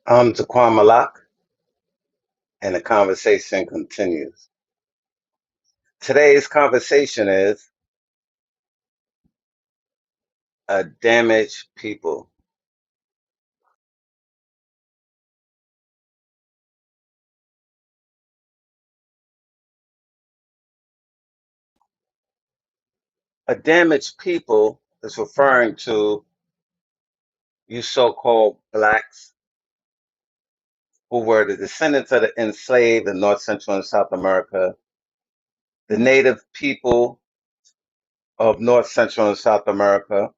I'm Taquan Malak, and the conversation continues. Today's conversation is a damaged people. A damaged people is referring to you so-called blacks who were the descendants of the enslaved in North Central and South America, the native people of North Central and South America,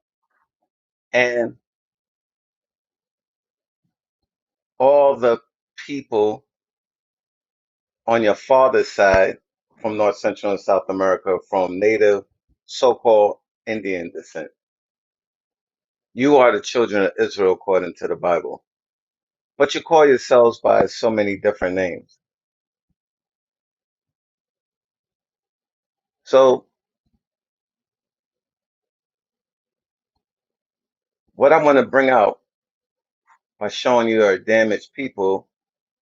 and all the people on your father's side from North Central and South America from native so-called Indian descent. You are the children of Israel according to the Bible, but you call yourselves by so many different names. So what I want to bring out by showing you are damaged people,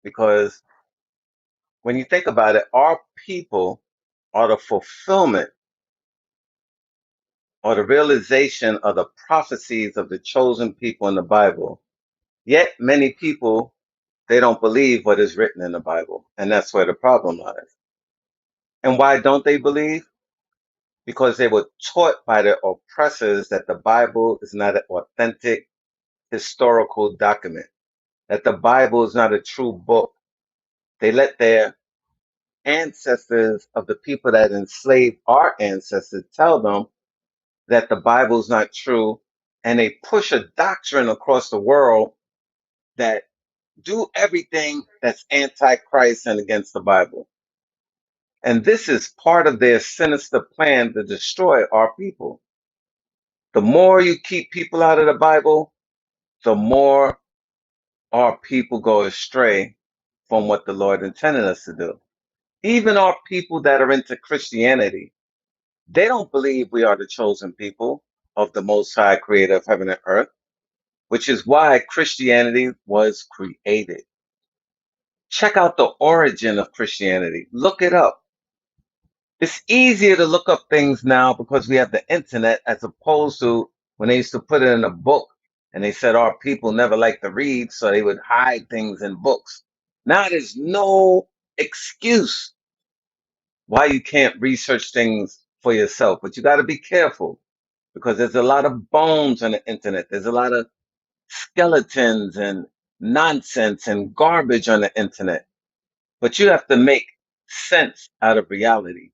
because when you think about it, our people are the fulfillment or the realization of the prophecies of the chosen people in the Bible. Yet many people, they don't believe what is written in the Bible. And that's where the problem lies. And why don't they believe? Because they were taught by their oppressors that the Bible is not an authentic historical document, that the Bible is not a true book. They let their ancestors of the people that enslaved our ancestors tell them that the Bible is not true, and they push a doctrine across the world that do everything that's antichrist and against the Bible. And this is part of their sinister plan to destroy our people. The more you keep people out of the Bible, the more our people go astray from what the Lord intended us to do. Even our people that are into Christianity, they don't believe we are the chosen people of the Most High Creator of heaven and earth, which is why Christianity was created. Check out the origin of Christianity. Look it up. It's easier to look up things now because we have the internet as opposed to when they used to put it in a book and they said our people never liked to read, so they would hide things in books. Now there's no excuse why you can't research things for yourself, but you got to be careful because there's a lot of bones on the internet. There's a lot of skeletons and nonsense and garbage on the internet, but you have to make sense out of reality.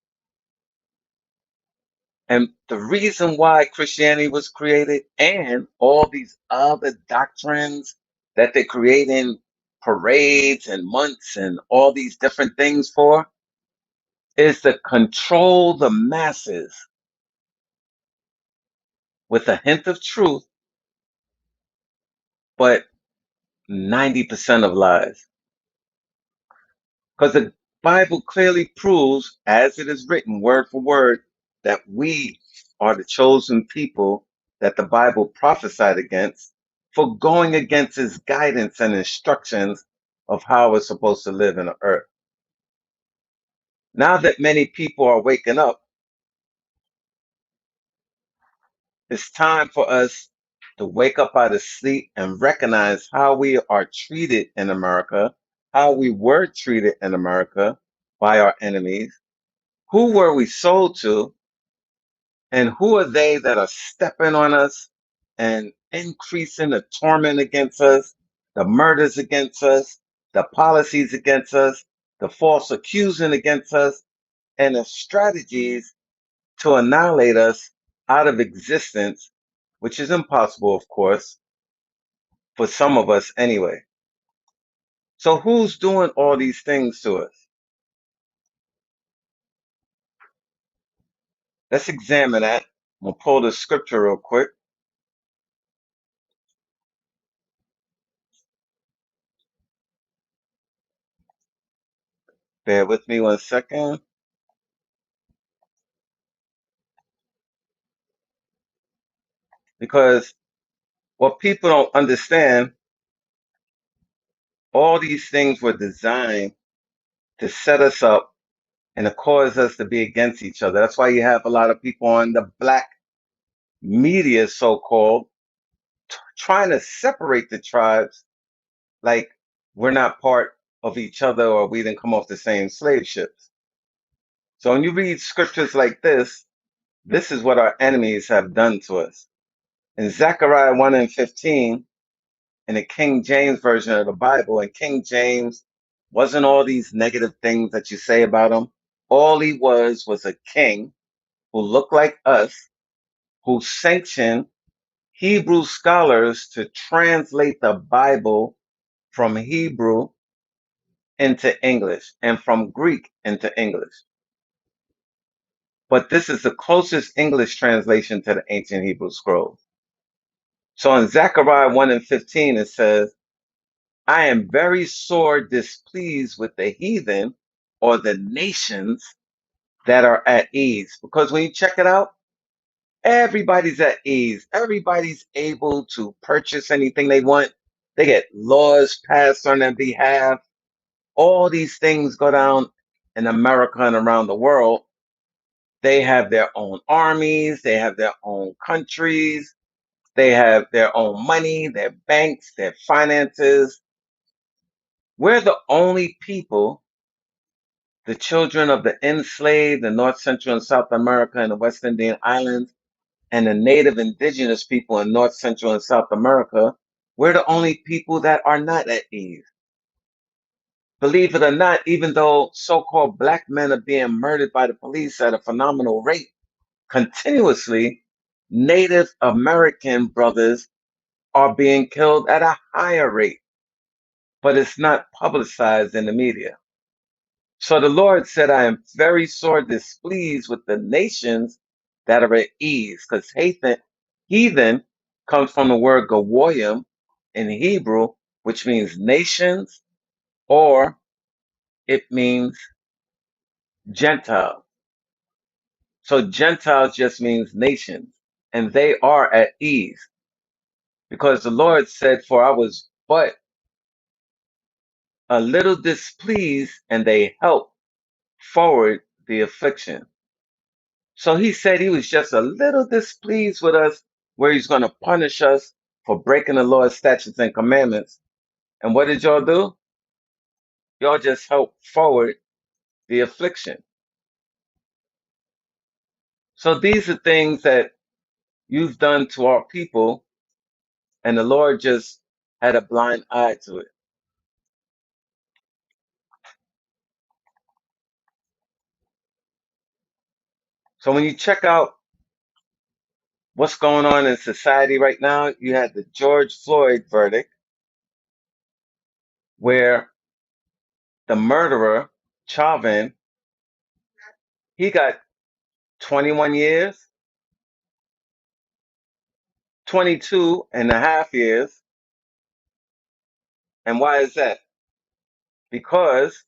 And the reason why Christianity was created and all these other doctrines that they create in parades and months and all these different things for is to control the masses with a hint of truth, but 90% of lies. Because the Bible clearly proves, as it is written word for word, that we are the chosen people that the Bible prophesied against for going against his guidance and instructions of how we're supposed to live in the earth. Now that many people are waking up, it's time for us to wake up out of sleep and recognize how we are treated in America, how we were treated in America by our enemies. Who were we sold to? And who are they that are stepping on us and increasing the torment against us, the murders against us, the policies against us, the false accusing against us, and the strategies to annihilate us out of existence, which is impossible, of course, for some of us anyway. So who's doing all these things to us? Let's examine that. We'll pull the scripture real quick. Bear with me 1 second. Because what people don't understand All these things were designed to set us up and to cause us to be against each other. That's why you have a lot of people on the black media, so called, trying to separate the tribes like we're not part of each other or we didn't come off the same slave ships. So when you read scriptures like this is what our enemies have done to us. In Zechariah 1 and 15, in the King James version of the Bible, and King James wasn't all these negative things that you say about him. All he was a king who looked like us, who sanctioned Hebrew scholars to translate the Bible from Hebrew into English and from Greek into English. But this is the closest English translation to the ancient Hebrew scrolls. So in Zechariah 1 and 15, it says, I am very sore displeased with the heathen or the nations that are at ease. Because when you check it out, everybody's at ease. Everybody's able to purchase anything they want. They get laws passed on their behalf. All these things go down in America and around the world. They have their own armies. They have their own countries. They have their own money, their banks, their finances. We're the only people, the children of the enslaved in North, Central, and South America and the West Indian Islands, and the native indigenous people in North, Central, and South America, we're the only people that are not at ease. Believe it or not, even though so-called black men are being murdered by the police at a phenomenal rate continuously, Native American brothers are being killed at a higher rate, but it's not publicized in the media. So the Lord said, I am very sore displeased with the nations that are at ease, because heathen comes from the word Goyim in Hebrew, which means nations, or it means Gentile. So Gentiles just means nations, and they are at ease, because the Lord said, for I was but a little displeased, and they helped forward the affliction. So he said he was just a little displeased with us, where he's going to punish us for breaking the Lord's statutes and commandments. And what did y'all do? Y'all just helped forward the affliction. So these are things that you've done to our people, and the Lord just had a blind eye to it. So when you check out what's going on in society right now, you had the George Floyd verdict, where the murderer, Chauvin, he got 21 years, 22 and a half years. And why is that? Because